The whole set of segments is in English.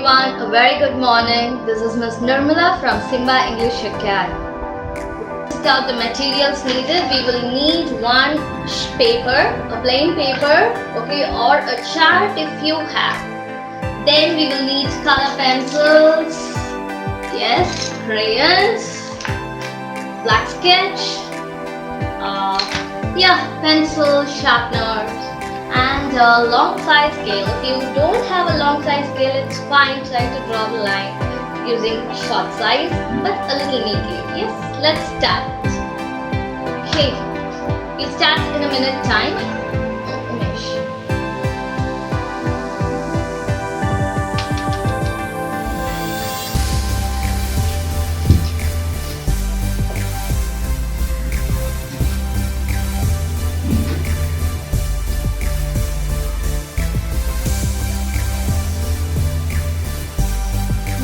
everyone, a very good morning. This is Miss Nirmala from Simba English Academy. To start the materials needed, we will need one paper, a plain paper, okay, or a chart if you have. Then we will need color pencils, yes, crayons, black sketch, pencil, sharpeners, and a long size scale. If you don't have a long size scale, it's fine. Try to draw the line using short size, but a little neatly. Yes, let's start. Okay, we start in a minute time. Umesh.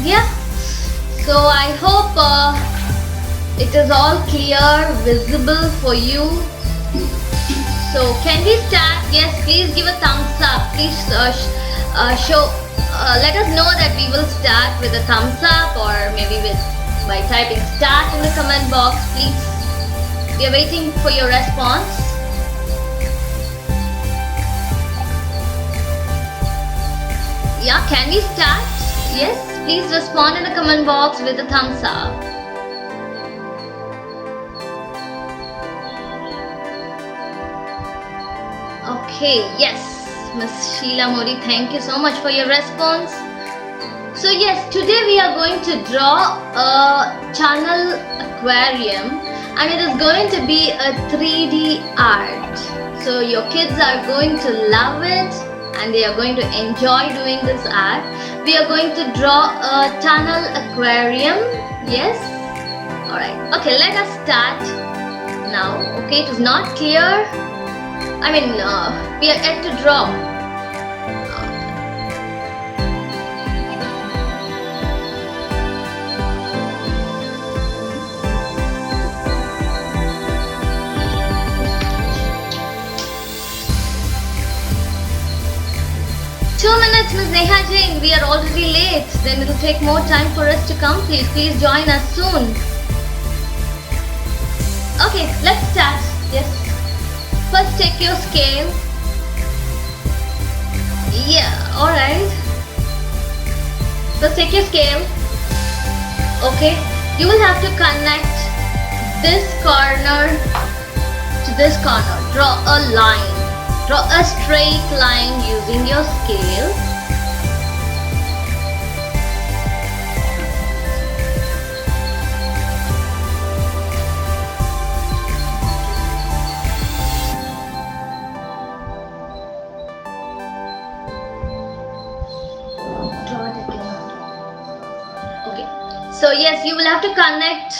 Yeah, so I hope it is all clear, visible for you. So can we start? Yes, please give a thumbs up. Please let us know that we will start with a thumbs up, or maybe by typing start in the comment box. Please, we are waiting for your response. Yeah, can we start? Yes, please respond in the comment box with a thumbs up. Okay, yes, Miss Sheila Modi, thank you so much for your response. So yes, today we are going to draw a channel aquarium, and it is going to be a 3D art. So your kids are going to love it and they are going to enjoy doing this art. We are going to draw a tunnel aquarium. Yes? Alright. Okay, let us start now. Okay, it is not clear. We are yet to draw. 2 minutes, Ms. Neha Jain. We are already late. Then it will take more time for us to complete. Please join us soon. Okay, let's start. Yes. First, take your scale. Yeah, alright. First, take your scale. Okay. You will have to connect this corner to this corner. Draw a line. Draw a straight line using your scale. Draw it again. Okay. So yes, you will have to connect.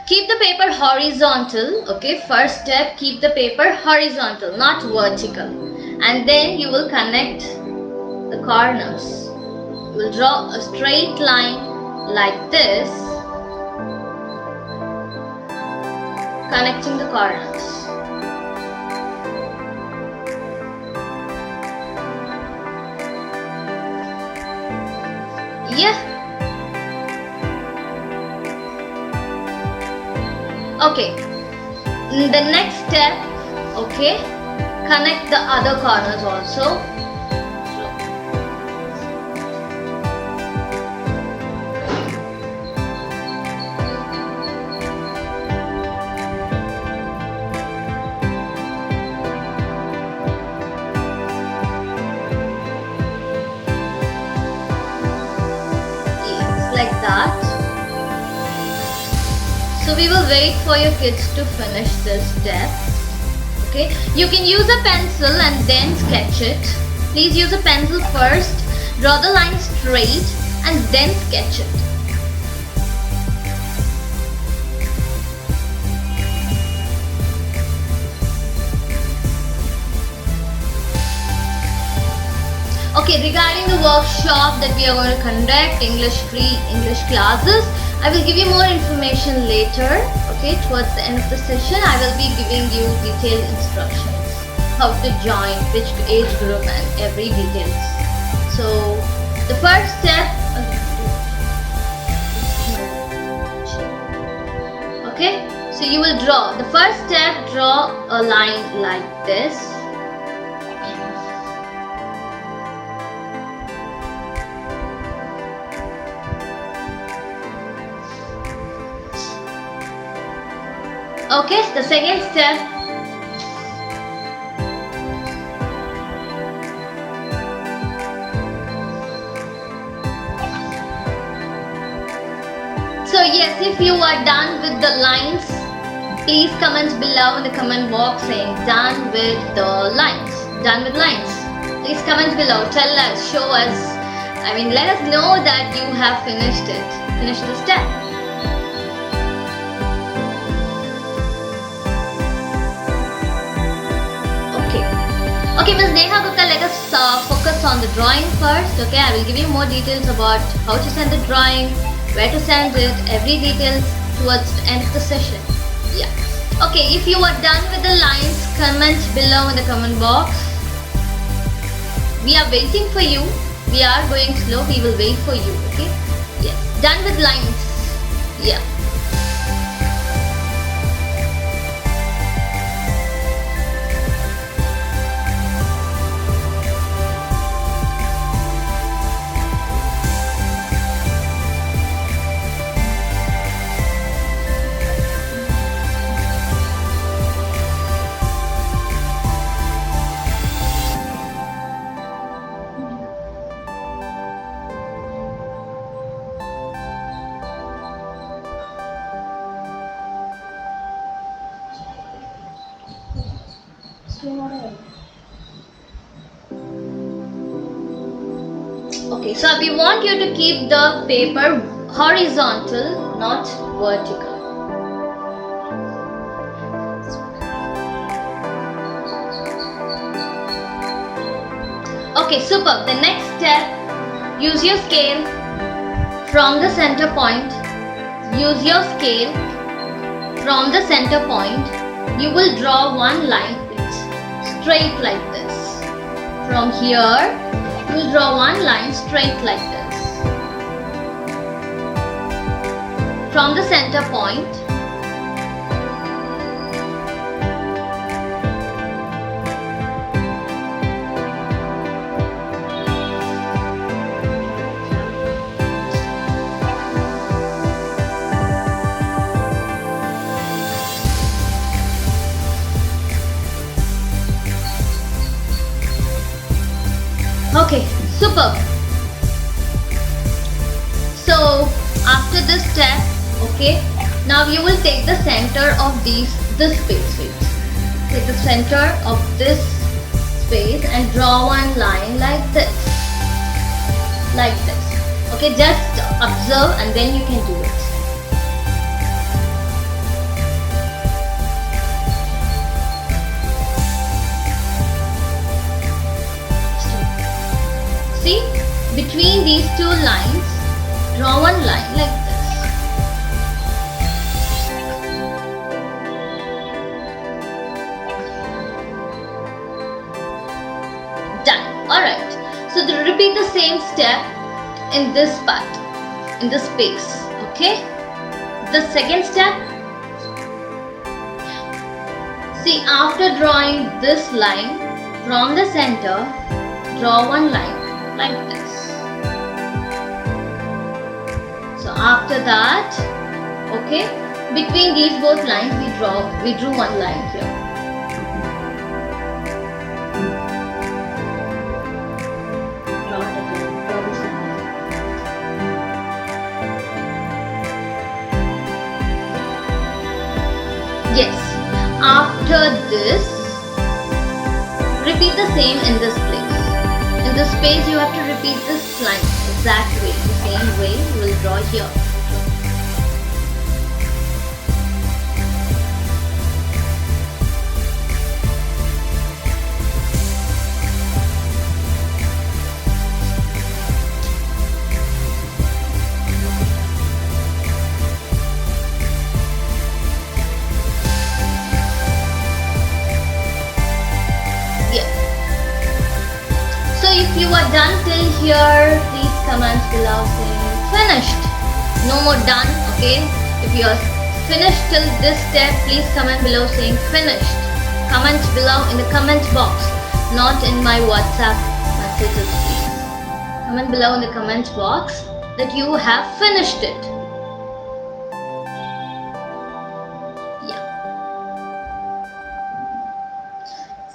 Keep the paper horizontal. Okay, first step, keep the paper horizontal, not vertical. And then you will connect the corners. You will draw a straight line like this, connecting the corners. Yeah. Okay, the next step, okay, connect the other corners also. Yes, like that. So we will wait for your kids to finish this step. Okay, you can use a pencil and then sketch it. Please use a pencil first, draw the line straight and then sketch it. Okay, regarding the workshop that we are going to conduct, free English classes, I will give you more information later. Okay, towards the end of the session, I will be giving you detailed instructions, how to join, which age group and every details. So the first step, So you will draw. The first step, draw a line like this. Okay, the second step, so yes, if you are done with the lines, please comment below in the comment box saying done with the lines, done with lines. Please comment below, tell us, show us, let us know that you have finished it, finished the step. Okay, Ms. Neha Gupta, let us focus on the drawing first. Okay, I will give you more details about how to send the drawing, where to send it, every details towards the end of the session. Yeah. Okay, if you are done with the lines, comment below in the comment box. We are waiting for you. We are going slow. We will wait for you. Okay. Yes. Done with lines. Yeah. Okay, so we want you to keep the paper horizontal, not vertical. Okay, super. The next step, use your scale from the center point. Use your scale from the center point. You will draw one line straight like this. From here, you will draw one line straight like this. From the center point, okay, superb. So after this step, okay, now you will take the center of this space. Take the center of this space and draw one line like this. Like this. Okay, just observe and then you can do it. See, between these two lines, draw one line like this. Done. Alright. So repeat the same step in this part, in this space. Okay. The second step. See, after drawing this line from the center, draw one line like this. So after that, okay, between these both lines we drew one line here. Draw this line. Yes, after this, repeat the same in this place. In this space, you have to repeat this line exact way. The same way you will draw here. If you are done till here, please comment below saying finished. No more done, okay? If you are finished till this step, please comment below saying finished. Comment below in the comment box, not in my WhatsApp messages, please. Comment below in the comment box that you have finished it. Yeah.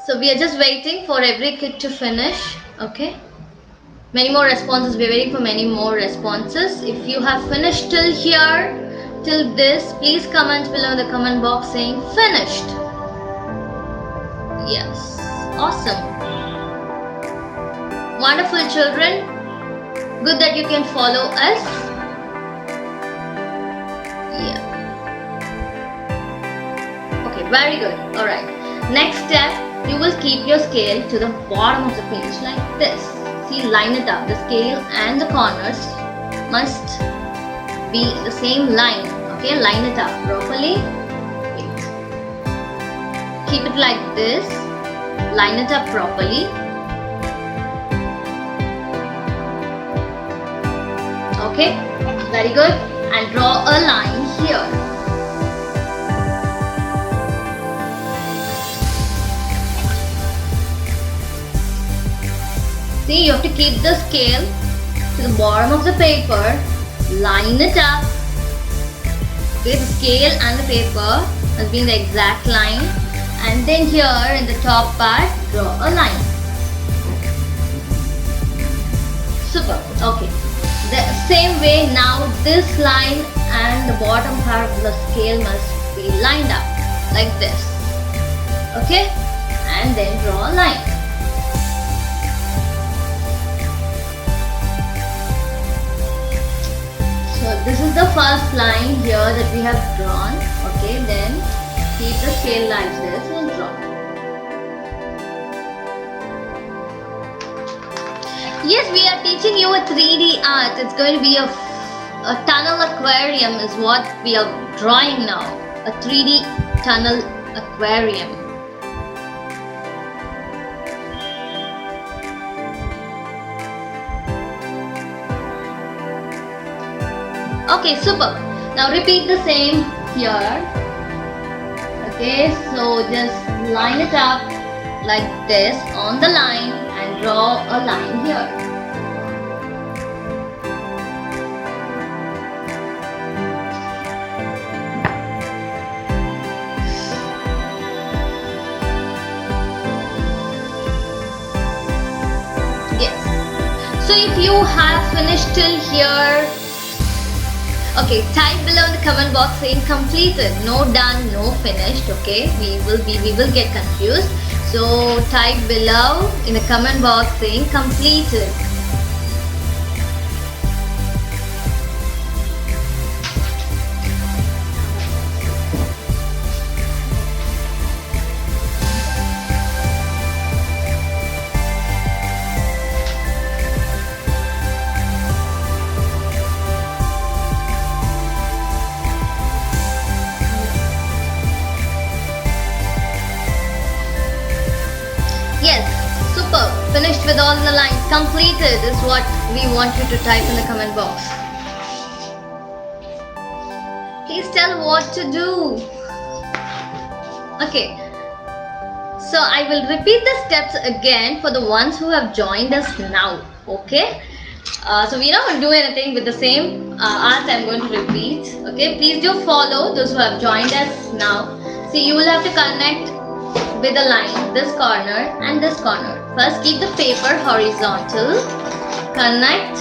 So we are just waiting for every kid to finish. Okay. Many more responses. We are waiting for many more responses. If you have finished till here, till this, please comment below in the comment box saying finished. Yes. Awesome. Wonderful children. Good that you can follow us. Yeah. Okay, very good. Alright. Next step, you will keep your scale to the bottom of the page like this. See, line it up. The scale and the corners must be in the same line. Okay, line it up properly. Wait. Keep it like this. Line it up properly. Okay, very good. And draw a line here. See, you have to keep the scale to the bottom of the paper. Line it up. Okay, the scale and the paper must be in the exact line. And then here in the top part, draw a line. Super. Okay. The same way now this line and the bottom part of the scale must be lined up like this. Okay? And then draw a line. So this is the first line here that we have drawn. Okay, then keep the scale like this and draw. Yes, we are teaching you a 3D art. It's going to be a tunnel aquarium is what we are drawing now. A 3D tunnel aquarium. Okay, super. Now repeat the same here. Okay, so just line it up like this on the line and draw a line here. Yes. So if you have finished till here, okay, type below in the comment box saying completed. No done, no finished. Okay, we will get confused. So type below in the comment box saying completed. Yes, super. Finished with all the lines. Completed is what we want you to type in the comment box. Please tell what to do. Okay. So I will repeat the steps again for the ones who have joined us now. Okay. So we're not going to do anything with the same art I'm going to repeat. Okay. Please do follow those who have joined us now. See, you will have to connect with a line, this corner and this corner. First, keep the paper horizontal. Connect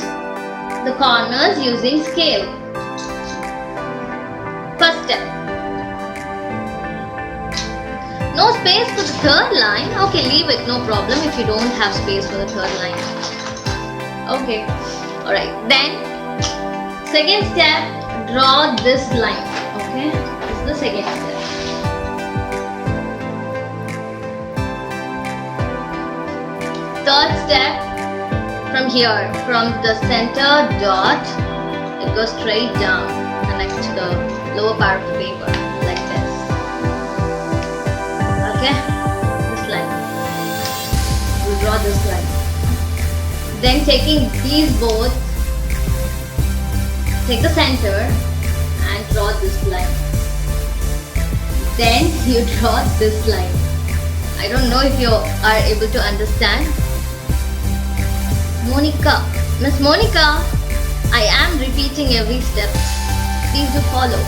the corners using scale. First step. No space for the third line. Okay, leave it, no problem if you don't have space for the third line. Okay, alright. Then, second step, draw this line. Okay, this is the second step. Third step, from here, from the center dot, it goes straight down, connect to the lower part of the paper, like this. Okay, this line. You draw this line. Then taking these both, take the center and draw this line. Then you draw this line. I don't know if you are able to understand. Monica, Miss Monica, I am repeating every step. Please do follow.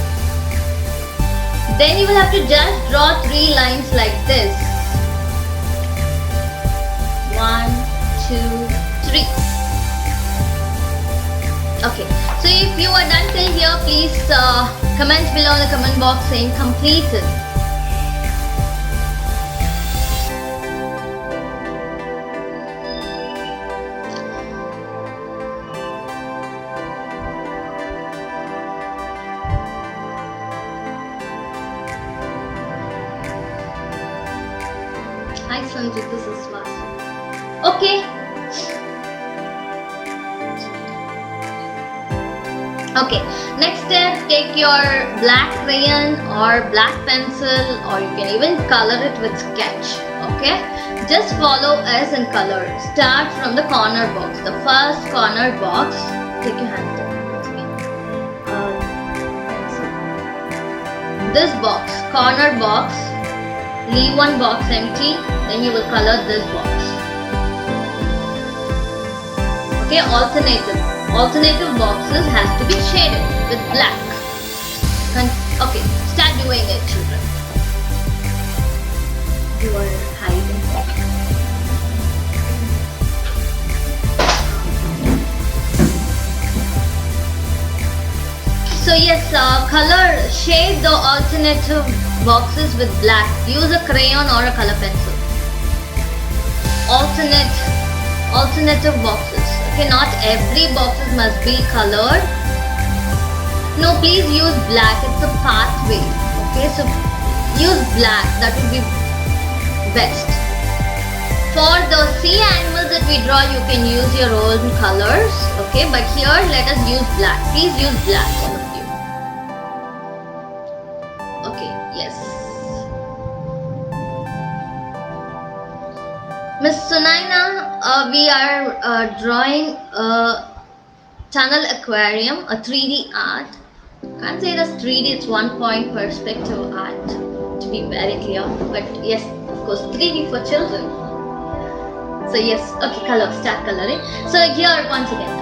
Then you will have to just draw 3 lines like this. 1, 2, 3. Okay, so if you are done till here, please comment below in the comment box saying completed. Hi Sanjit, this is Vasu. Okay. Okay, next step, take your black crayon or black pencil, or you can even color it with sketch. Okay, just follow us and color. Start from the corner box, the first corner box. Take your hand there. This box, corner box, leave one box empty, then you will color this box. Okay, alternative boxes has to be shaded with black. Okay, start doing it, children. You are hiding. So yes, shade the alternative boxes with black. Use a crayon or a color pencil. Alternative boxes. Okay, not every boxes must be colored. No, please use black. It's a pathway. Okay, so use black. That will be best. For the sea animals that we draw, you can use your own colors. Okay, but here let us use black. Please use black, all of you. Okay, yes. Miss Sunaina, we are drawing a tunnel aquarium, a 3D art. Can't say it as 3D, it's 1-point perspective art, to be very clear. But yes, of course, 3D for children. So yes, okay, start coloring. So here once again,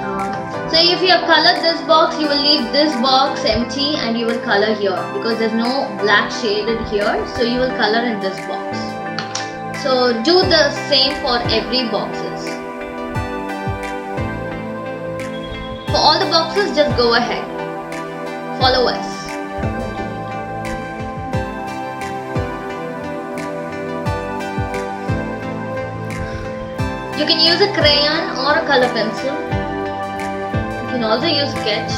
so if you have colored this box, you will leave this box empty and you will color here because there's no black shaded here. So you will color in this box. So do the same for every boxes. For all the boxes, just go ahead. Follow us. You can use a crayon or a color pencil. You can also use sketch.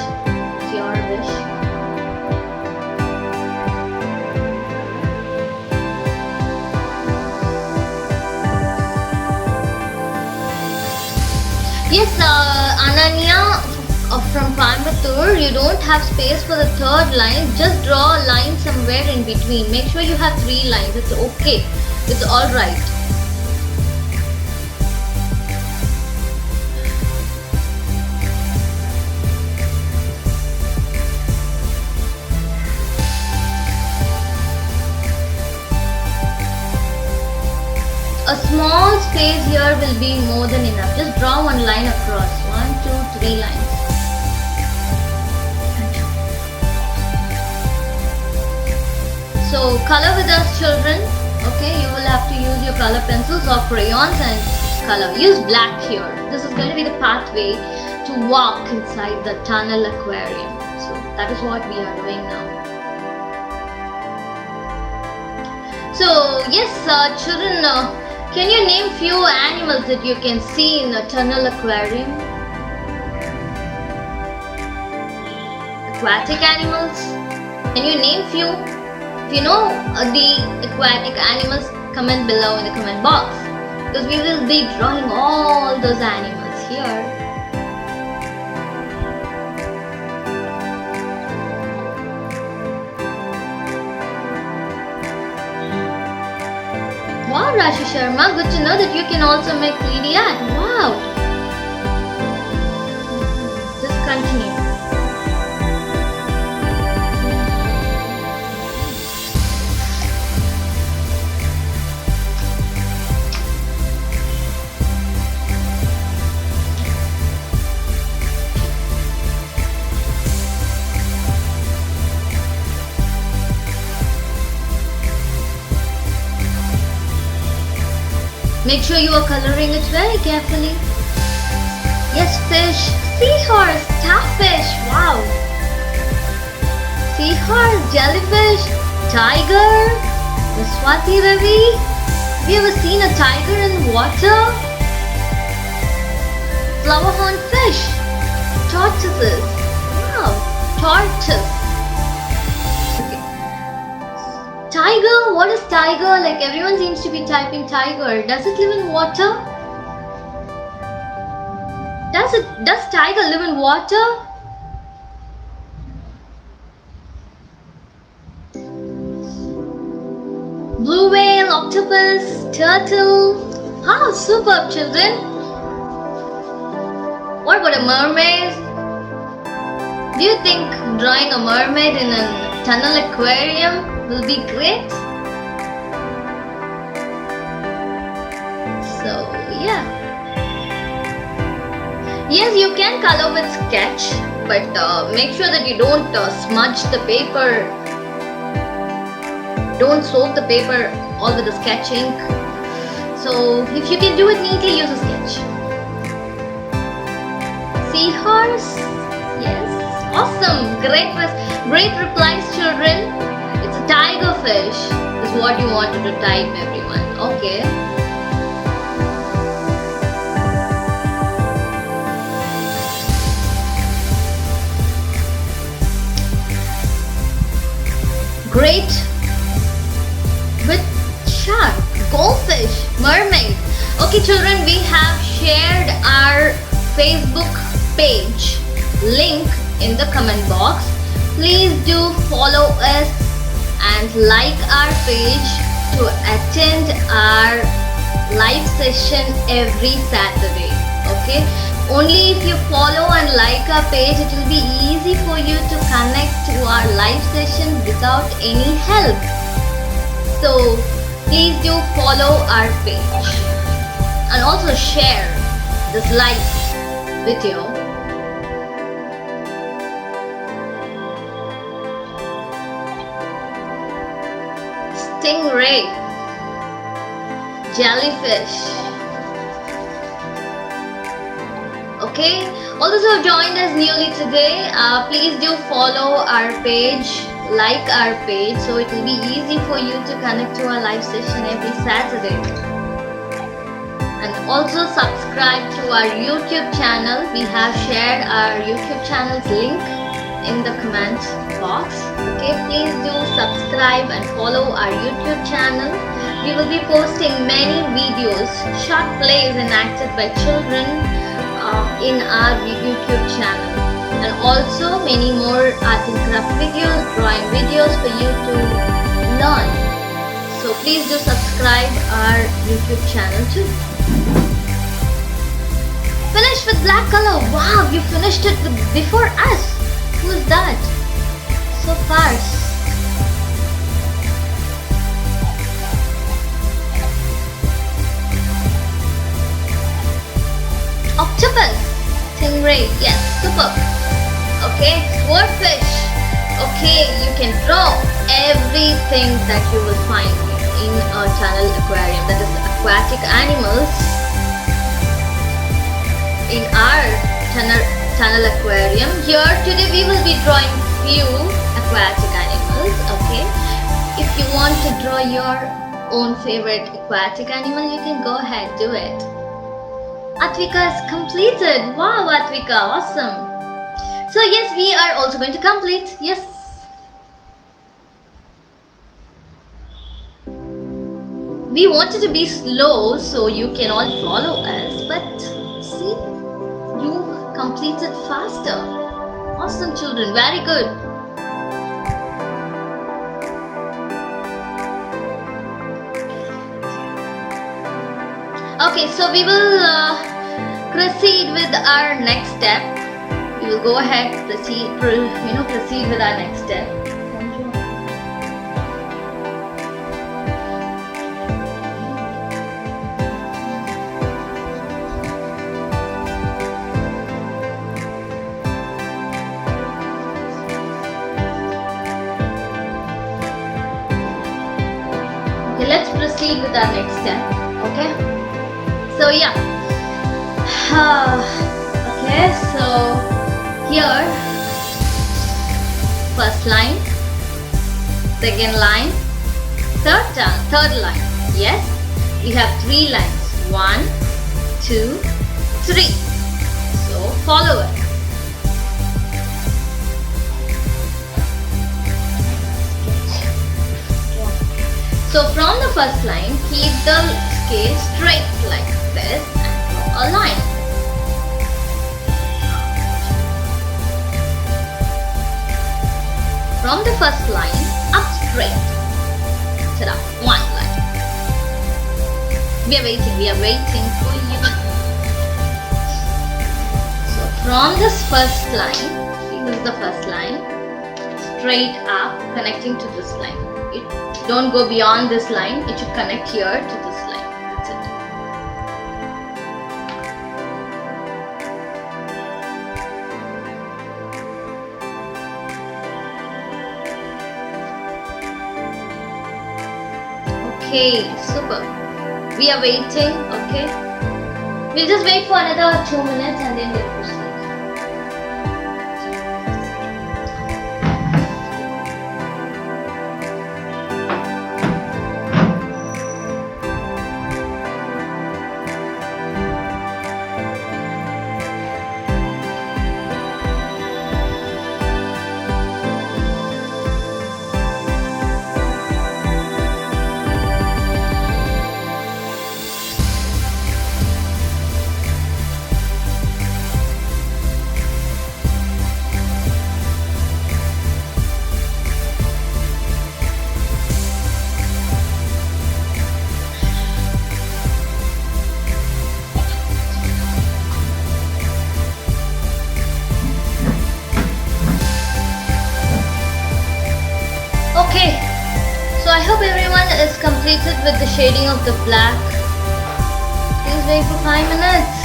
It's your wish. Yes, Ananya from Coimbatore, you don't have space for the 3rd line. Just draw a line somewhere in between. Make sure you have 3 lines. It's okay. It's alright. A small space here will be more than enough. Just draw one line across. 1, 2, 3 lines. So color with us, children. Okay, you will have to use your color pencils or crayons and color. Use black here. This is going to be the pathway to walk inside the tunnel aquarium. So that is what we are doing now. So yes, children, can you name few animals that you can see in a tunnel aquarium? Aquatic animals? Can you name few? If you know the aquatic animals, comment below in the comment box. Because we will be drawing all those animals here. Wow, Rashi Sharma, good to know that you can also make 3D art. Wow. Just continue. Make sure you are coloring it very carefully. Yes, fish, seahorse, starfish, wow. Seahorse, jellyfish, tiger, the Swati Ravi. Have you ever seen a tiger in water? Flowerhorn fish, tortoises, wow, tortoise. Okay. Tiger, what is tiger? Like everyone seems to be typing tiger. Does it live in water? Does tiger live in water? Blue whale, octopus, turtle. How superb, children. What about a mermaid? Do you think drawing a mermaid in a tunnel aquarium will be great? So, yeah. Yes, you can color with sketch, but make sure that you don't smudge the paper. Don't soak the paper all with the sketch ink. So, if you can do it neatly, use a sketch. Seahorse? Yes. Awesome. Great replies, children. It's a tiger fish. Is what you wanted to type, everyone. Okay. Great. With shark, goldfish, mermaid. Okay, children, we have shared our Facebook page link in the comment box. Please do follow us and like our page to attend our live session every Saturday. Okay, only if you follow and like our page, it will be easy for you to connect to our live session without any help. So please do follow our page and also share this live video. Stingray, jellyfish. Okay, all those who have joined us newly today, please do follow our page, like our page, so it will be easy for you to connect to our live session every Saturday. And also subscribe to our YouTube channel. We have shared our YouTube channel's link in the comment box. Okay, please do subscribe and follow our YouTube channel. We will be posting many videos, short plays enacted by children in our YouTube channel, and also many more art and craft videos, drawing videos for you to learn. So please do subscribe our YouTube channel too. Finished with black color. Wow, you finished it before us. Who is that? So fast. Octopus, stingray, yes, super. Okay, swordfish. Okay, you can draw everything that you will find in a tunnel aquarium, that is aquatic animals. In our tunnel aquarium, here today we will be drawing few aquatic animals. Okay, if you want to draw your own favorite aquatic animal, you can go ahead, do it. Atvika is completed. Wow, Atvika, awesome. So yes, we are also going to complete. Yes. We wanted to be slow so you can all follow us, but see, you completed faster. Awesome, children, very good. Okay, so we will proceed with our next step. We will go ahead, proceed with our next step. Okay, let's proceed with our next step. Okay. So yeah. Okay, so here, first line, second line, third line. Yes, we have 3 lines. 1, 2, 3. So follow it. So from the first line, keep the scale straight like this and draw a line. From the first line, up straight. Set up 1 line. We are waiting for you. So from this first line, this is the first line, straight up, connecting to this line. Don't go beyond this line, it should connect here to this line. That's it. Okay, super. We are waiting, okay? We'll just wait for another 2 minutes and then we'll proceed. Okay, so I hope everyone is completed with the shading of the black. Please wait for 5 minutes.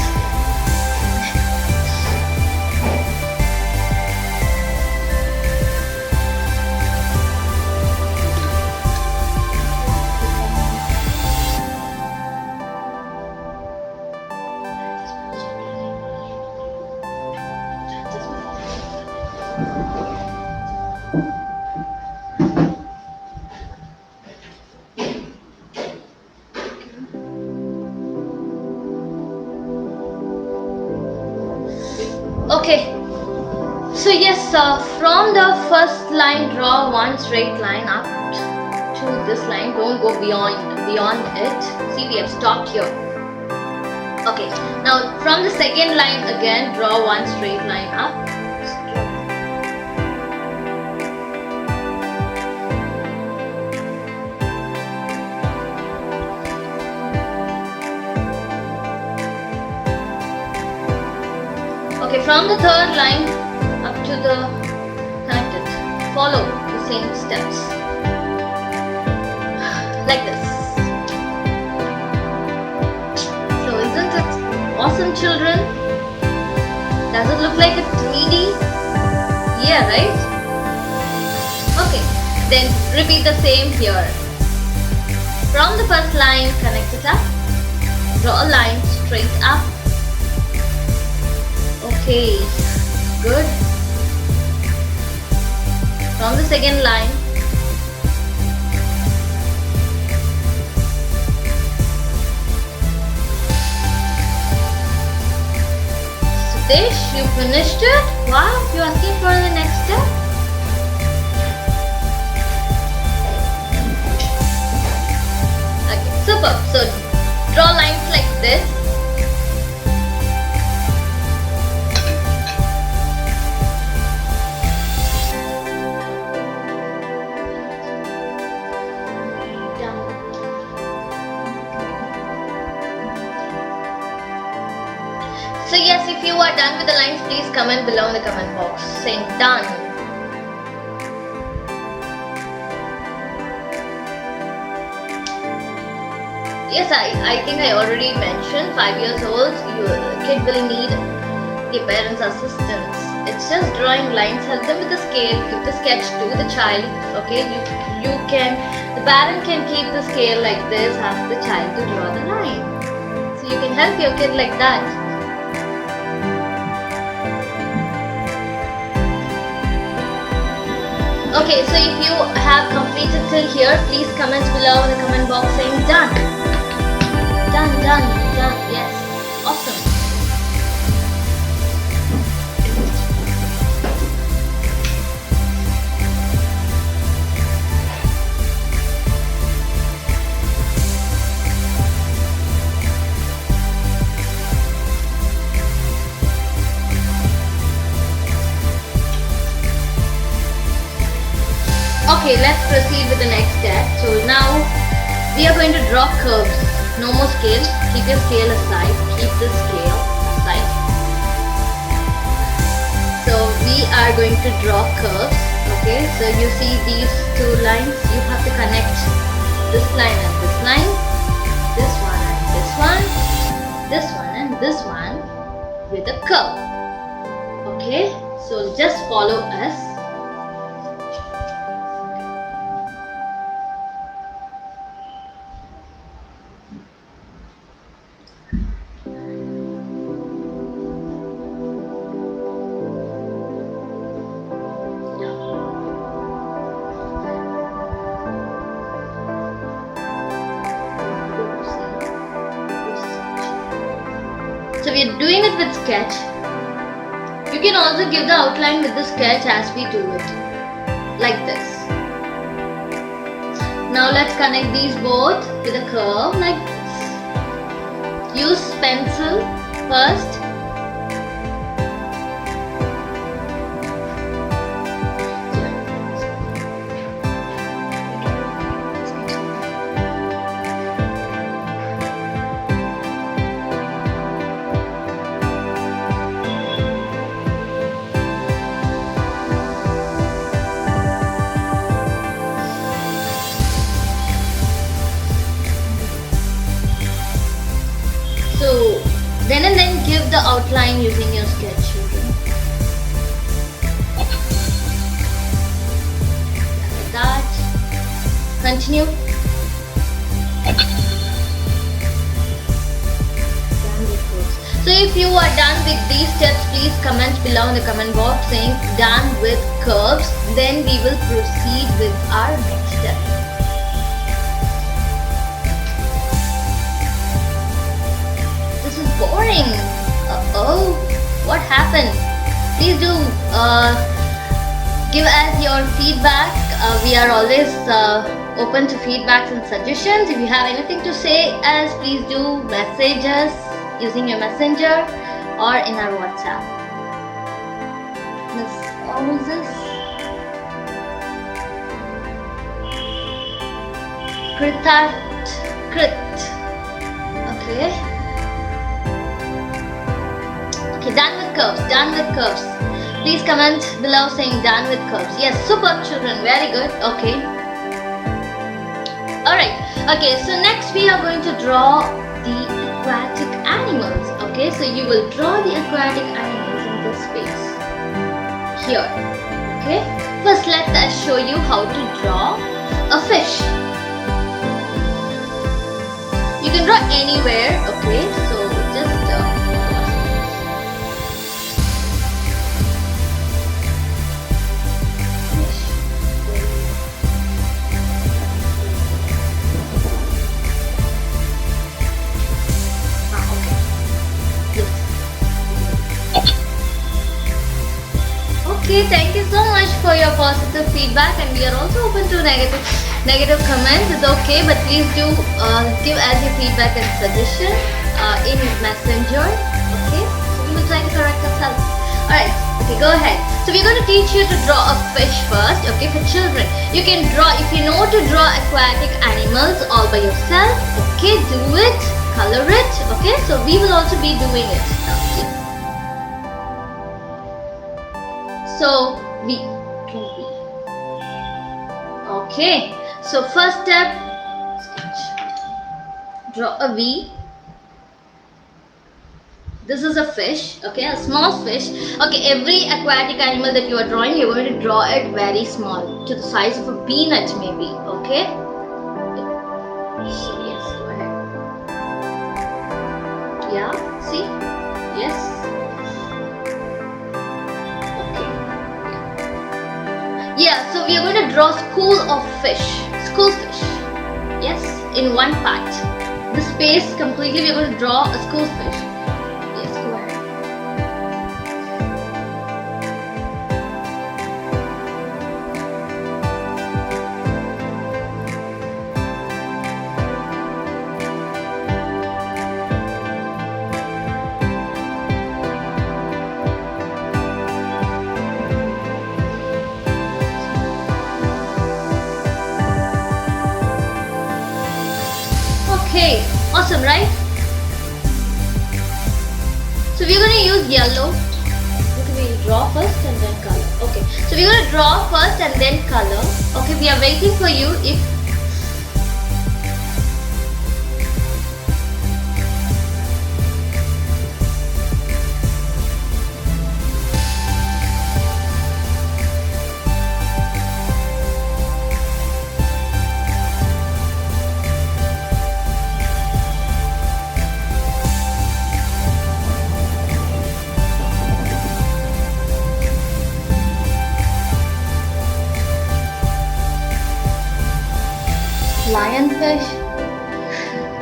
Okay, so yes, from the first line, draw 1 straight line up to this line. Don't go beyond it. See, we have stopped here. Okay, now from the second line again, draw 1 straight line up. Okay, from the third line up to the connected, follow the same steps like this. So isn't it awesome, children? Does it look like a 3D? Yeah, right? Okay, then repeat the same here. From the first line, connect it up, draw a line straight up. Okay, good. From the second line, Satish, you finished it? Wow, you're asking for the next step? Okay, super. So draw lines like this. So yes, if you are done with the lines, please comment below in the comment box saying done. Yes, I think I already mentioned 5 years old, your kid will need the parents' assistance. It's just drawing lines, help them with the scale, give the sketch to the child. Okay, the parent can keep the scale like this, ask the child to draw the line. So So you can help your kid like that. Okay, so if you have completed till here, please comment below in the comment box saying done. Done, done, done. Yes. Awesome. Okay, let's proceed with the next step. So now we are going to draw curves. No more scale. Keep your scale aside. Keep the scale aside. So we are going to draw curves. Okay, so you see these two lines. You have to connect this line and this line. This one and this one. This one and this one with a curve. Okay, so just follow us. So we are doing it with sketch. You can also give the outline with the sketch as we do it. Like this. Now let's connect these both with a curve like this. Use pencil first. So then and then give the outline using your sketch, children. Like that. Continue. So if you are done with these steps, please comment below in the comment box saying done with curves. Then we will proceed with our next step. Boring. Oh, what happened? Please do give us your feedback. We are always open to feedbacks and suggestions. If you have anything to say us, please do message us using your messenger or in our WhatsApp. Miss, what was this? Krit. Okay. Okay, done with curves, done with curves. Please comment below saying done with curves. Yes, super children, very good. Okay. Alright, okay, so next we are going to draw the aquatic animals. Okay, so you will draw the aquatic animals in this space. Here. Okay, first let us show you how to draw a fish. You can draw anywhere, okay, so just Okay, thank you so much for your positive feedback, and we are also open to negative comments. It's okay, but please do give us your feedback and suggestion in Messenger. Okay, so we will try to correct ourselves. Alright, okay, go ahead. So we're going to teach you to draw a fish first. Okay, for children, you can draw, if you know to draw aquatic animals all by yourself, okay, do it, color it. Okay, so we will also be doing it now. So V. Okay. So first step, sketch. Draw a V. This is a fish. Okay, a small fish. Okay, every aquatic animal that you are drawing, you're going to draw it very small, to the size of a peanut maybe. Okay. So yes, go ahead. Yeah, see? Yes. Okay. Yeah, so we are going to draw school of fish. School fish. Yes, in one part. The space completely we are going to draw a school fish. Yes, go ahead. Okay, awesome, right? So we're going to use yellow. Okay, we'll draw first and then color. Okay, so we're going to draw first and then color. Okay, we are waiting for you. If lionfish.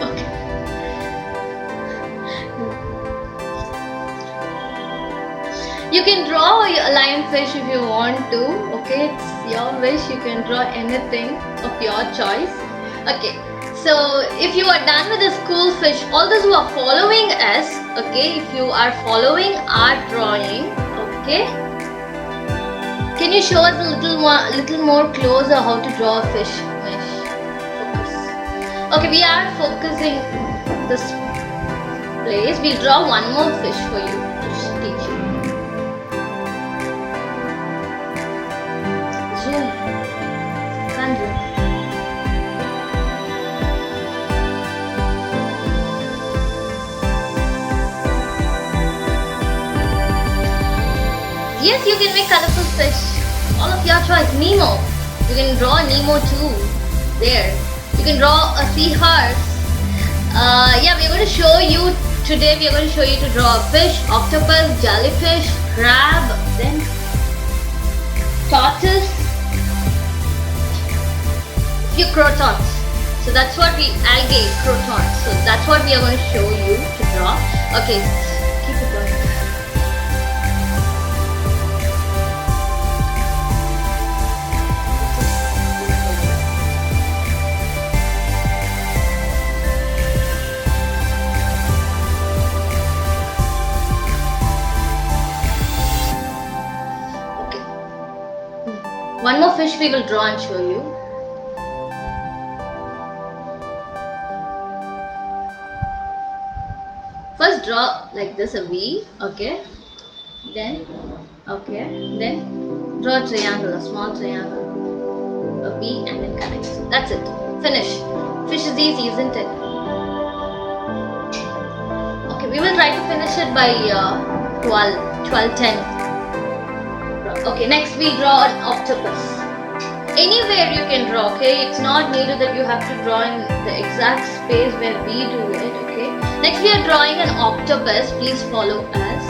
Okay. You can draw a lionfish if you want to. Okay, it's your wish. You can draw anything of your choice. Okay. So if you are done with the school fish, all those who are following us, okay, if you are following our drawing, okay, can you show us a little more closer how to draw a fish? Okay, we are focusing this place. We'll draw one more fish for you to teach you. Zoom. Can't zoom. Yes, you can make colorful fish. All of your choice. Nemo. You can draw Nemo too. There. You can draw a seahorse. Yeah, we're going to show you today. We are going to show you to draw a fish, octopus, jellyfish, crab, then tortoise, few crotons. So that's what algae crotons. So that's what we are going to show you to draw. Okay, keep it going. One more fish we will draw and show you. First draw like this a V, okay. Then draw a triangle, a small triangle, a V and then connect. That's it. Finish. Fish is easy, isn't it? Okay, we will try to finish it by 12:10. Okay, next we draw an octopus. Anywhere you can draw, okay? It's not needed that you have to draw in the exact space where we do it, okay? Next we are drawing an octopus. Please follow us.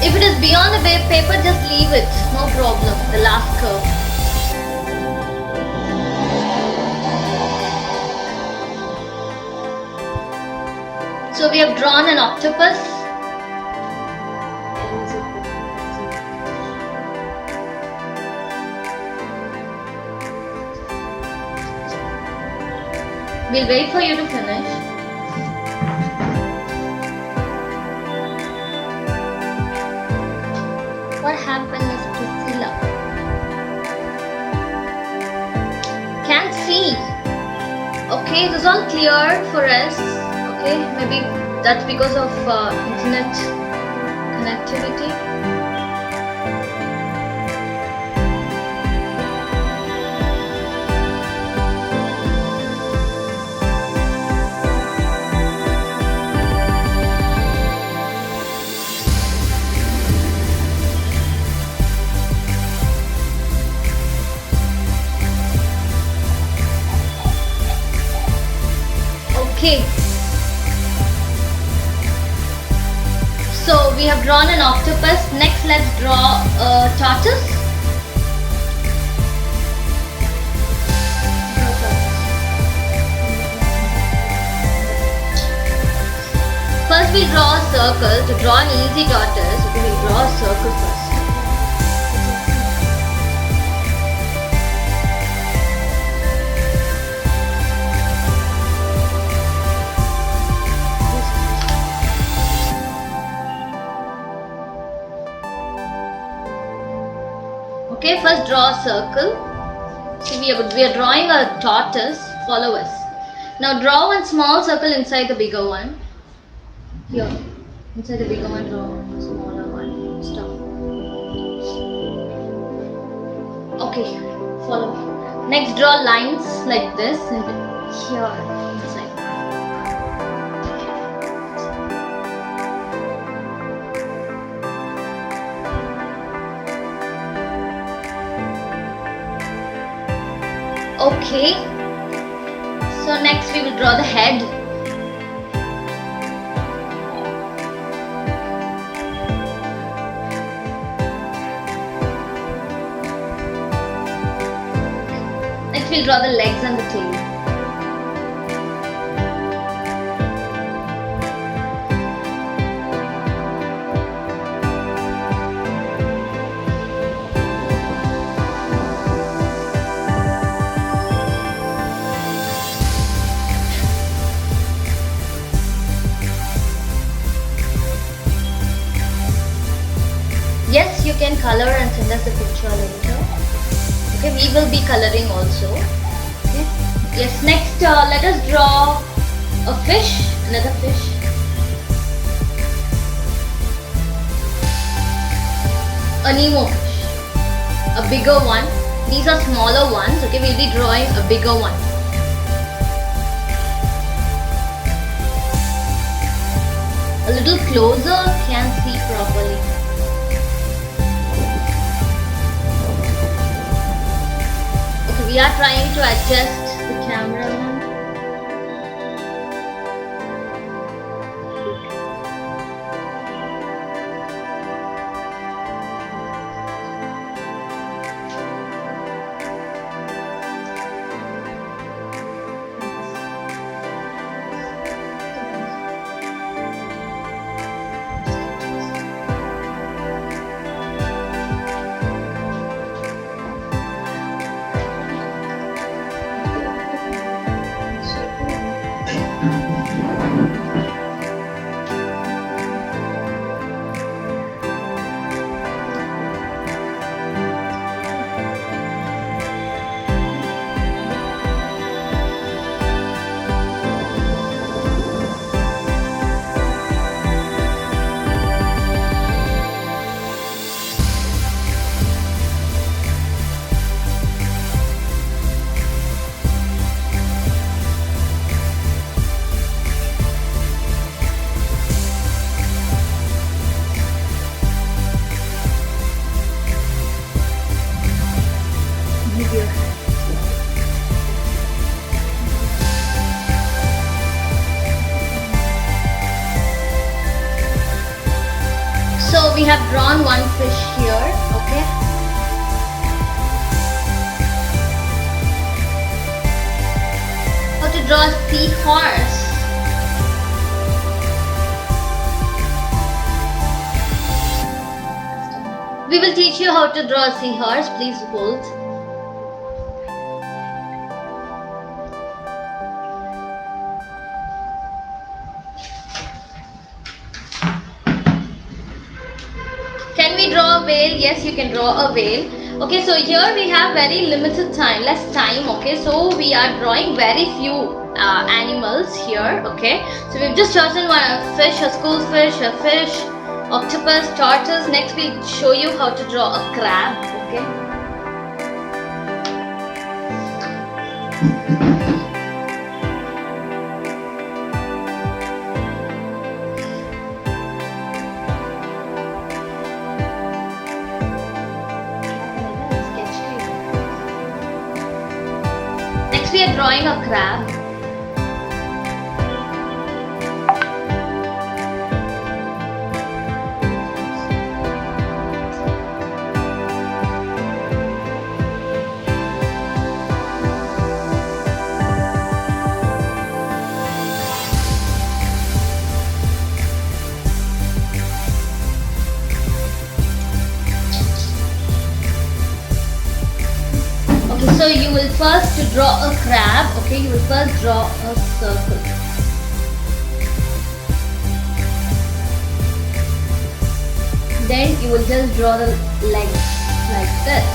If it is beyond the paper, just leave it. No problem. The last curve. So we have drawn an octopus. We'll wait for you to finish. What happened, Miss Priscilla? Can't see. Okay, it is all clear for us. Okay, maybe that's because of internet connectivity. Okay. So we have drawn an octopus. Next, let's draw a tortoise. First, we draw a circle. To draw an easy tortoise, we will draw a circle first. Okay, first draw a circle. See, we are drawing a tortoise. Follow us. Now draw one small circle inside the bigger one. Here, inside the bigger one, draw one smaller one. Stop. Okay, follow me. Next, draw lines like this and here inside. Okay, so next we will draw the head. Next we'll draw the legs and the tail. Yes, you can color and send us a picture later. Okay, we will be coloring also. Okay. Yes, next let us draw a fish, another fish. A Nemo fish. A bigger one. These are smaller ones. Okay, we'll be drawing a bigger one. A little closer, can't see properly. We are trying to adjust the cameraman. So we have drawn one fish here, okay? How to draw a seahorse? We will teach you how to draw a seahorse. Please hold. Can we draw a whale? Yes, you can draw a whale. Okay, so here we have very limited time, less time. Okay, so we are drawing very few animals here. Okay, so we've just chosen one: a fish, a school fish, a fish, octopus, tortoise. Next we show you how to draw a crab. Okay. Next we are drawing a crab. So you will first to draw a crab, okay, you will first draw a circle. Then you will just draw the legs like this.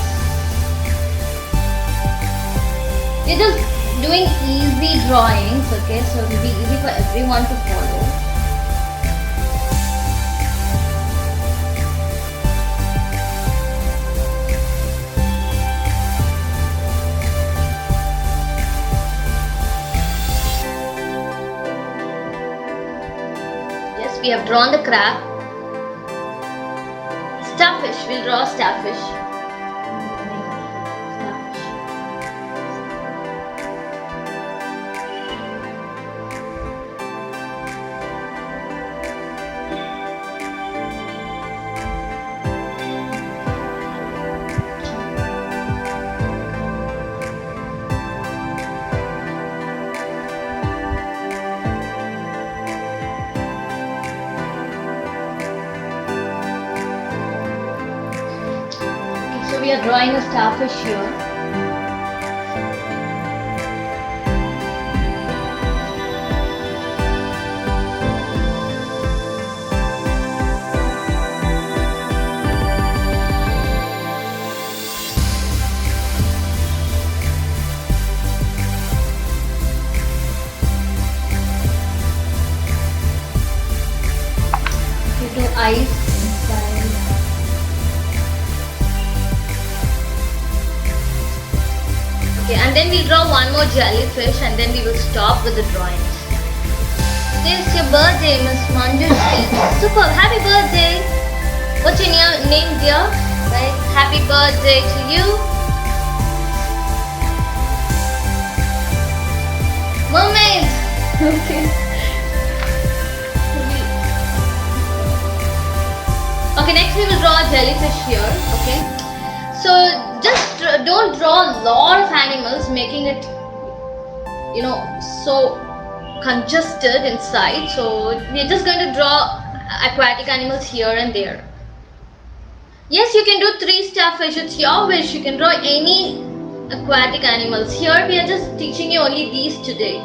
You're just doing easy drawings, okay, so it will be easy for everyone to follow. We have drawn the crab. Starfish, we'll draw a starfish. We are drawing a starfish here. Okay, do eyes. Okay, and then we'll draw one more jellyfish and then we will stop with the drawings. Today is your birthday, Miss Manjushri. Super, happy birthday! What's your name, dear? Right? Happy birthday to you. Mermaid! Okay. Okay, next we will draw a jellyfish here. Okay. So just don't draw a lot of animals, making it, you know, so congested inside. So we're just going to draw aquatic animals here and there. Yes, you can do 3 starfish. It's your wish. You can draw any aquatic animals. Here we are just teaching you only these today.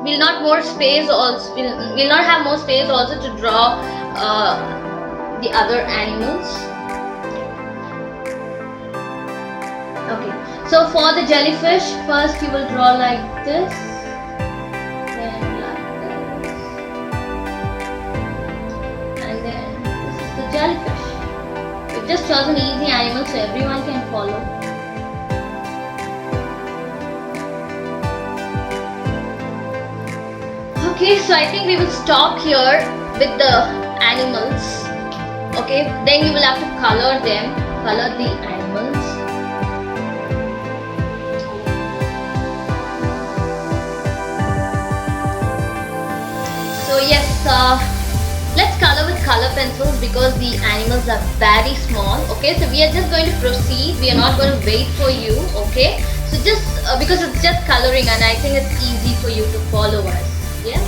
We'll not more space also. We'll not have more space also to draw the other animals. Okay, so for the jellyfish, first you will draw like this, then like this, and then this is the jellyfish. We've just chosen easy animals so everyone can follow. Okay, so I think we will stop here with the animals. Okay, then you will have to color them, color the animals. So yes, let's color with color pencils because the animals are very small. Okay, so we are just going to proceed. We are not going to wait for you. Okay, so just because it's just coloring and I think it's easy for you to follow us. Yeah.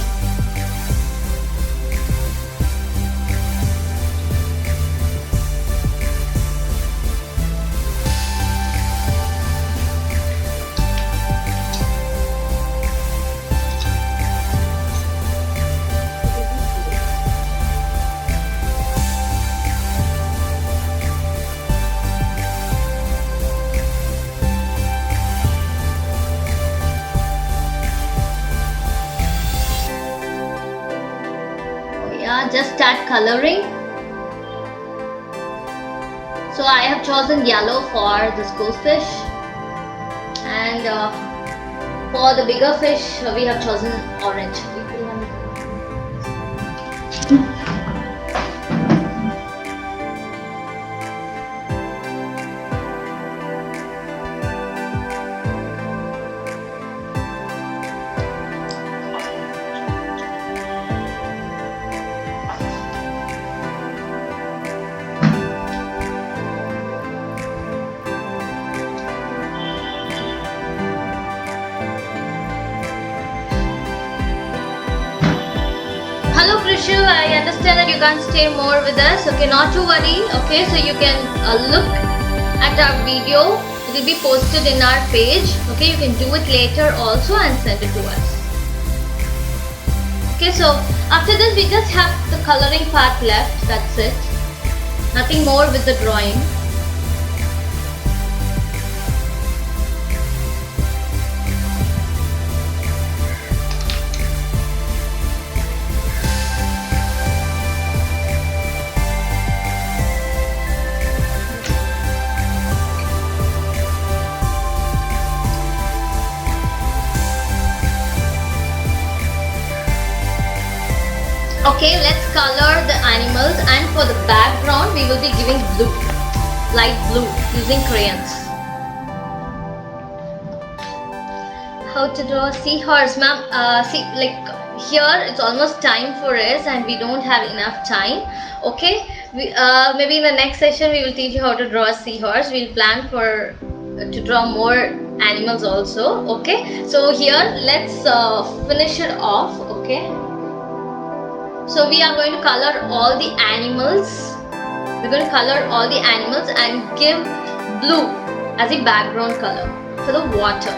just start coloring. So I have chosen yellow for this goldfish, and for the bigger fish we have chosen orange. Hello Krishu, I understand that you can't stay more with us. Okay, not to worry. Okay, so you can look at our video. It will be posted in our page. Okay, you can do it later also and send it to us. Okay, so after this we just have the coloring part left. That's it. Nothing more with the drawing. Okay, let's color the animals, and for the background we will be giving blue, light blue, using crayons. How to draw a seahorse, ma'am? See, like here it's almost time for us and we don't have enough time. Okay, maybe in the next session we will teach you how to draw a seahorse. We'll plan for to draw more animals also. Okay, so here let's finish it off. Okay. So we are going to color all the animals. We're going to color all the animals and give blue as a background color for the water.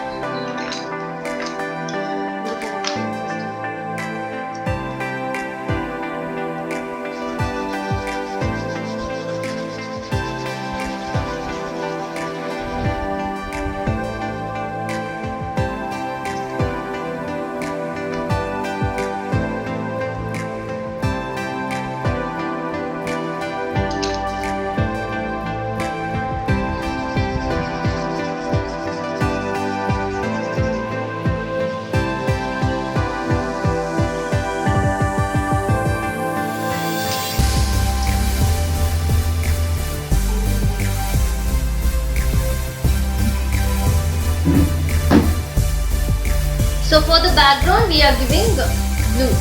So for the background we are giving blue.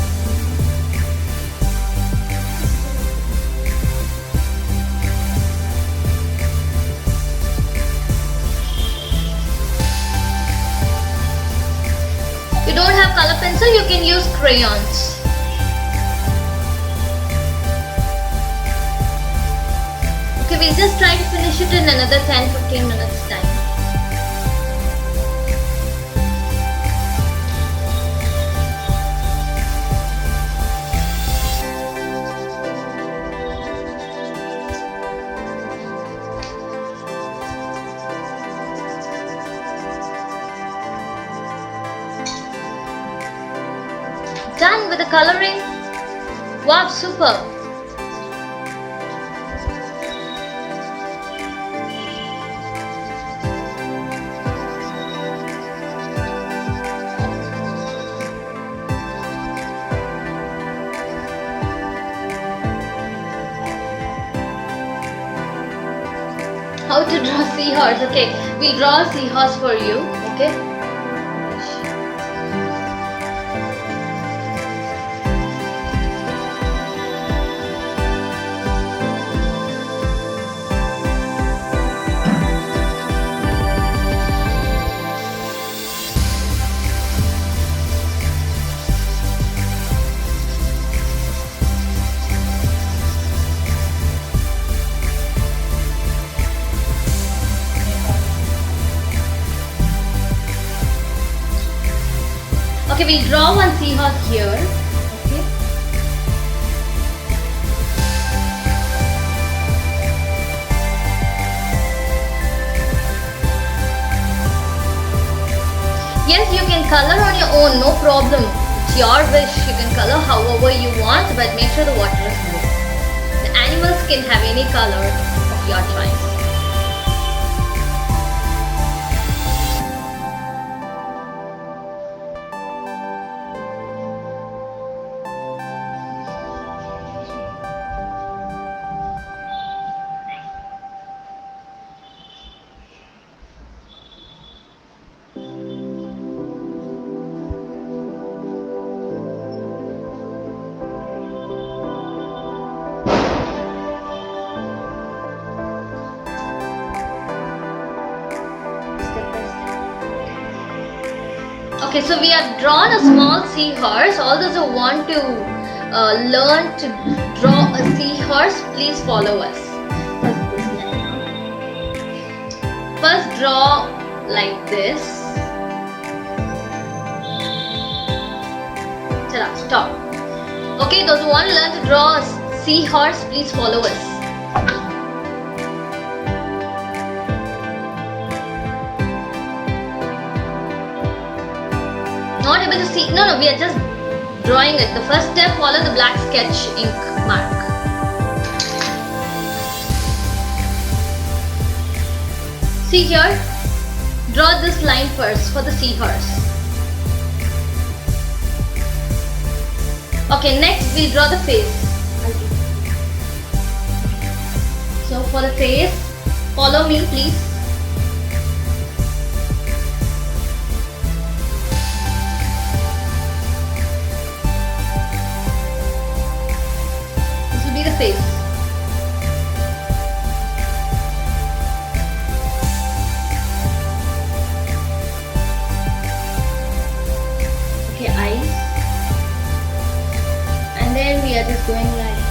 You don't have color pencil, you can use crayons. Okay, we'll just try to finish it in another 10-15 minutes time. Done with the coloring. Wow, super. How to draw seahorse? Okay, we'll draw a seahorse for you. Okay. Okay, we'll draw one seahorse here. Okay. Yes, you can color on your own, no problem. It's your wish. You can color however you want, but make sure the water is blue. The animals can have any color of your choice. Okay, so we have drawn a small seahorse. All those who want to learn to draw a seahorse, please follow us. First draw like this. Stop. Okay, those who want to learn to draw a seahorse, please follow us. Not able to see. No, we are just drawing it. The first step, follow the black sketch ink mark. See here, draw this line first for the seahorse. Okay, next we draw the face. So for the face, follow me please. The face. Okay, eyes. And then we are just going like this.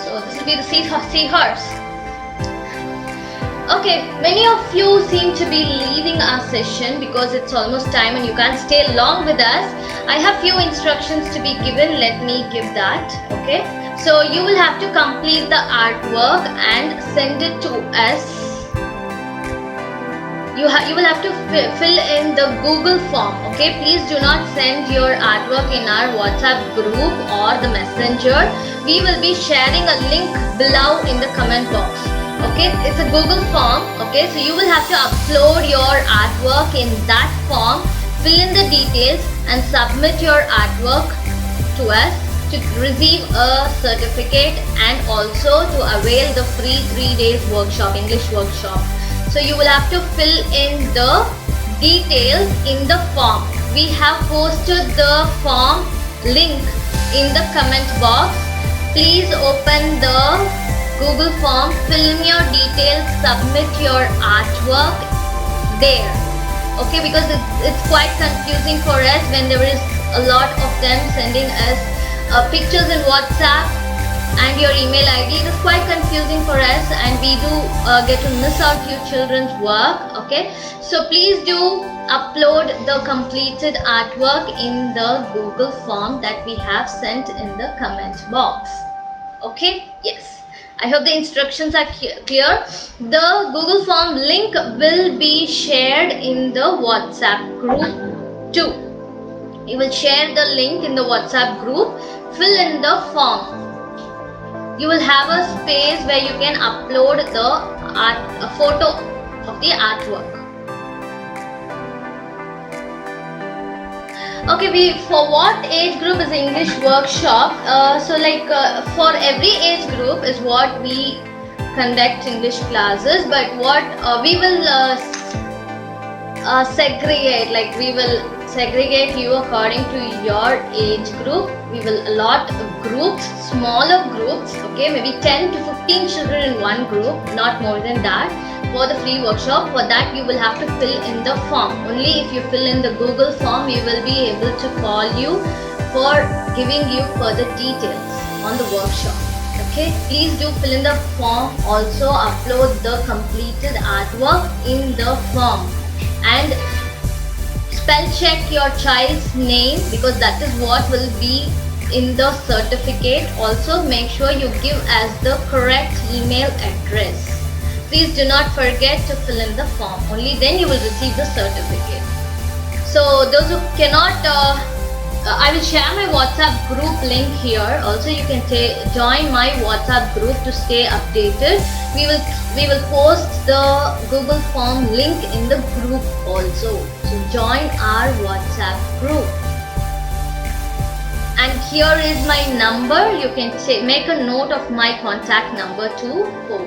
So this will be the seahorse. Okay, many of you seem to be leaving our session because it's almost time and you can't stay long with us. I have few instructions to be given. Let me give that. Okay, so you will have to complete the artwork and send it to us. You will have to fill in the Google form. Okay, please do not send your artwork in our WhatsApp group or the messenger. We will be sharing a link below in the comment box. Okay, it's a Google form. Okay, so you will have to upload your artwork in that form, fill in the details and submit your artwork to us to receive a certificate and also to avail the free 3 days workshop, English workshop. So you will have to fill in the details in the form. We have posted the form link in the comment box. Please open the Google form, fill in your details, submit your artwork there. Okay, because it's quite confusing for us when there is a lot of them sending us pictures in WhatsApp and your email ID. It is quite confusing for us and we do get to miss out few children's work. Okay, so please do upload the completed artwork in the Google form that we have sent in the comment box. Okay, yes, I hope the instructions are clear. The Google form link will be shared in the WhatsApp group too. You will share the link in the WhatsApp group, fill in the form. You will have a space where you can upload a photo of the artwork. Okay, for what age group is English workshop? For every age group is what we conduct English classes, but what we will segregate, like we will segregate you according to your age group. We will allot groups, smaller groups, okay, maybe 10 to 15 children in one group, not more than that, for the free workshop. For that you will have to fill in the form. Only if you fill in the Google form, we will be able to call you for giving you further details on the workshop. Okay, please do fill in the form. Also upload the completed artwork in the form. and spell check your child's name, because that is what will be in the certificate. Also make sure you give as the correct email address. Please do not forget to fill in the form, only then you will receive the certificate. So those who cannot, I will share my WhatsApp group link here. Also you can join my WhatsApp group to stay updated. We will post the Google form link in the group also. So join our WhatsApp group. And here is my number. You can make a note of my contact number too. For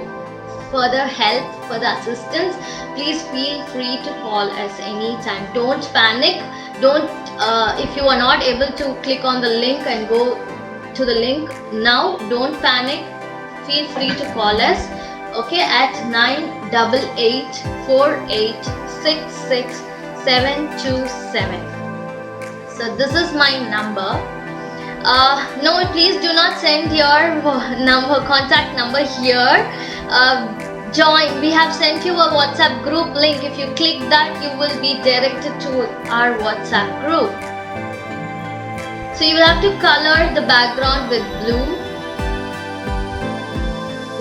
further help, further assistance, please feel free to call us anytime. Don't panic. Don't if you are not able to click on the link and go to the link now, don't panic. Feel free to call us, okay, at 98848667727. So this is my number. No, please do not send your contact number here. Join. We have sent you a WhatsApp group link. If you click that, you will be directed to our WhatsApp group. So you will have to color the background with blue,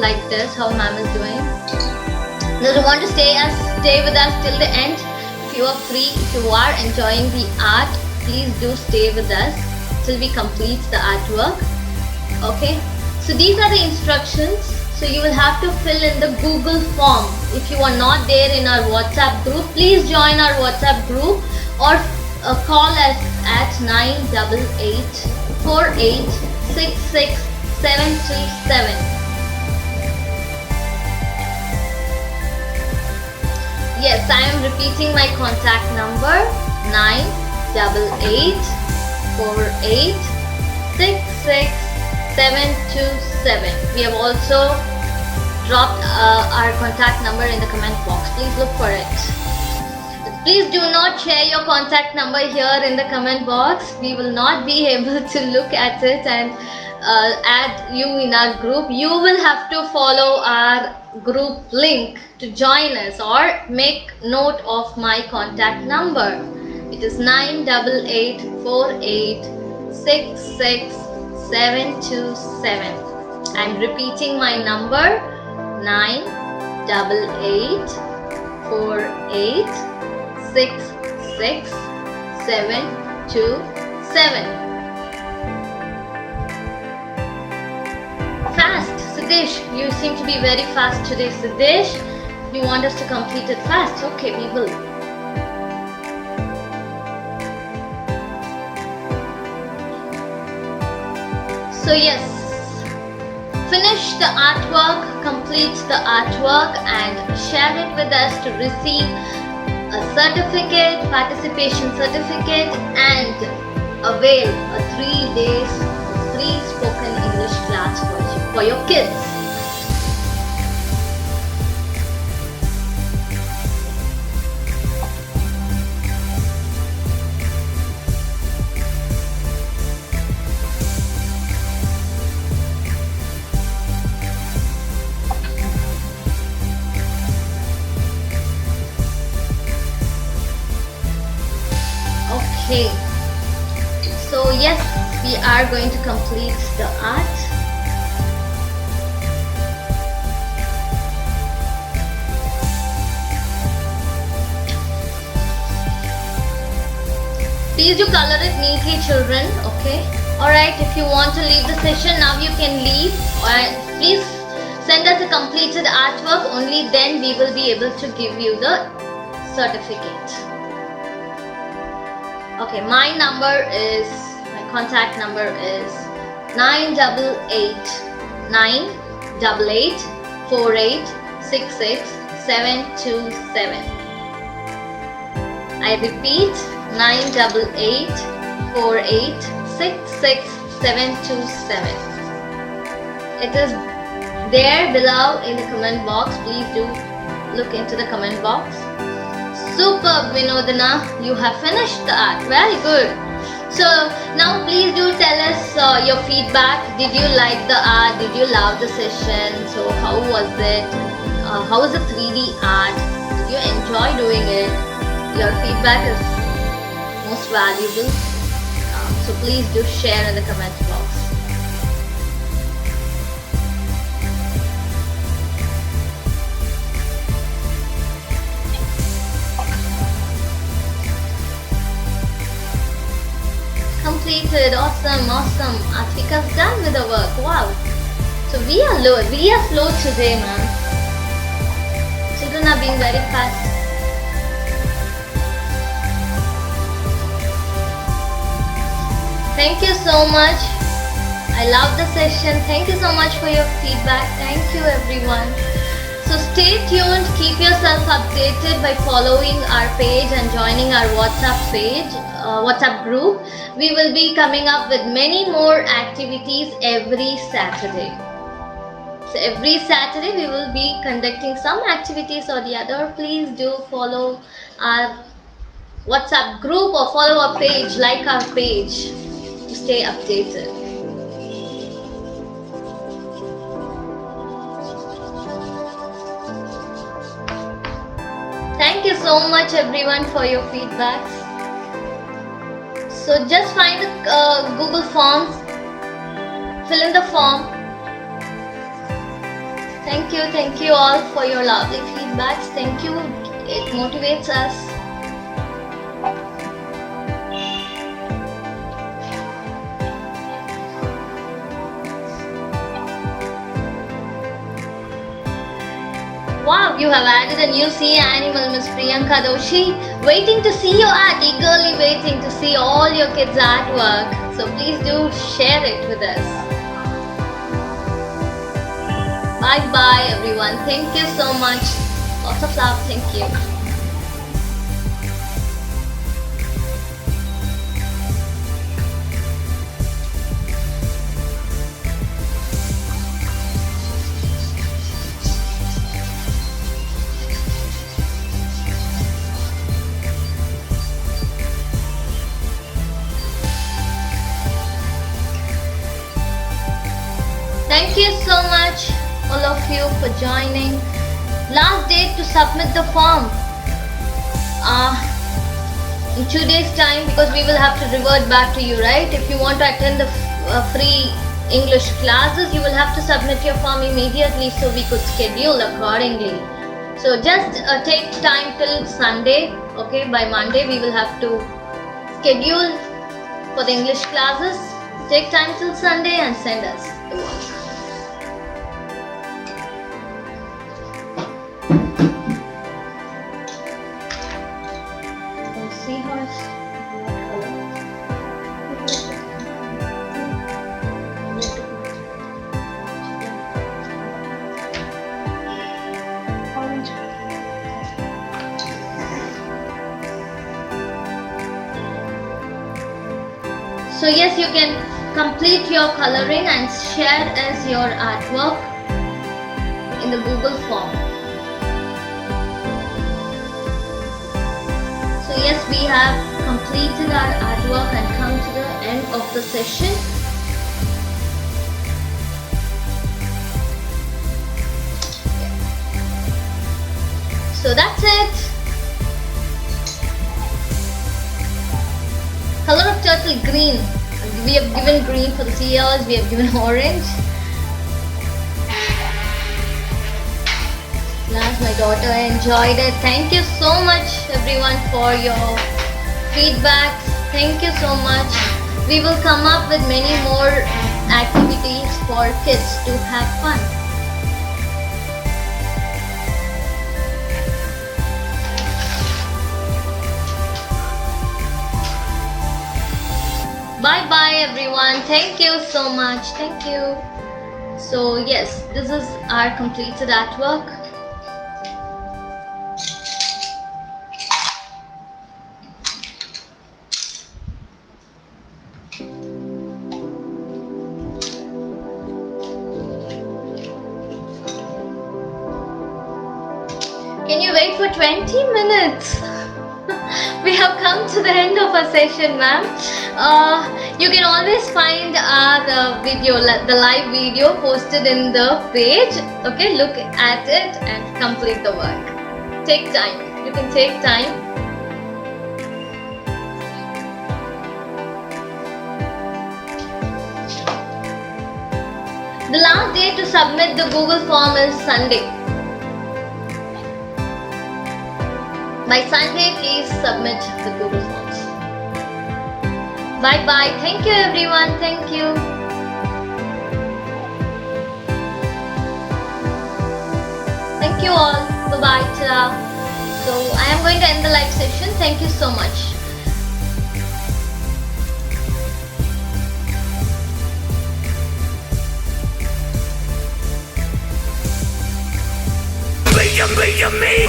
like this, how ma'am is doing. Now you want to stay with us till the end. If you are free, if you are enjoying the art, please do stay with us till we complete the artwork. Okay, so these are the instructions. So you will have to fill in the Google form. If you are not there in our WhatsApp group, please join our WhatsApp group or call us at 98848667727. Yes, I am repeating my contact number, 98848667727. We have also dropped our contact number in the comment box. Please look for it. Please do not share your contact number here in the comment box. We will not be able to look at it and add you in our group. You will have to follow our group link to join us, or make note of my contact number. It is 98848667727. I'm repeating my number, 98848667727. Fast, Siddesh. You seem to be very fast today, Siddesh. You want us to complete it fast? Okay, we will. So yes, finish the artwork, complete the artwork and share it with us to receive a certificate, participation certificate, and avail a 3 days free spoken English class for your kids. Okay, so yes, we are going to complete the art. Please do color it neatly, children. Okay, alright, if you want to leave the session now, you can leave. Alright, please send us a completed artwork, only then we will be able to give you the certificate. Okay, my contact number is 98848667727. I repeat, 98848667727. It is there below in the comment box. Please do look into the comment box. Superb, Vinodana, you have finished the art. Very good. So now please do tell us your feedback. Did you like the art? Did you love the session? So how was it? How was the 3D art? Did you enjoy doing it? Your feedback is most valuable. So please do share in the comment box. Completed. Awesome, awesome. Atvika's done with the work. Wow. So we are slow today, man. Children are being very fast. Thank you so much. I love the session. Thank you so much for your feedback. Thank you, everyone. So stay tuned. Keep yourself updated by following our page and joining our WhatsApp page, WhatsApp group. We will be coming up with many more activities every Saturday. So every Saturday we will be conducting some activities or the other. Please do follow our WhatsApp group or follow our page, like our page to stay updated. Thank you so much everyone for your feedbacks. So just find the Google Forms, fill in the form. Thank you all for your lovely feedbacks. Thank you, it motivates us. Wow, you have added a new sea animal, Miss Priyanka Doshi. Waiting to see your art, eagerly waiting to see all your kids' artwork. So please do share it with us. Bye bye everyone. Thank you so much. Lots of love. Thank you. Thank you so much all of you for joining. Last date to submit the form in 2 days time, because we will have to revert back to you, right? If you want to attend the free English classes, you will have to submit your form immediately so we could schedule accordingly. So just take time till Sunday, okay? By Monday we will have to schedule for the English classes. Take time till Sunday and send us the work. Seahorse. Orange. So yes, you can complete your coloring and share as your artwork in the Google form. So yes, we have completed our artwork and come to the end of the session. So that's it. Color of turtle, green. We have given green for the seals, we have given orange. Last, my daughter enjoyed it. Thank you so much everyone for your feedbacks. Thank you so much. We will come up with many more activities for kids to have fun. Bye bye everyone. Thank you so much. Thank you. So yes, this is our completed artwork. Can you wait for 20 minutes? We have come to the end of our session, ma'am. You can always find our video, the live video posted in the page. Okay, look at it and complete the work. Take time. You can take time The last day to submit the Google form is Sunday. By Sunday, please submit the Google forms. Bye bye. Thank you everyone. Thank you. Thank you all. Bye bye. Ta-da. So I am going to end the live session. Thank you so much. You make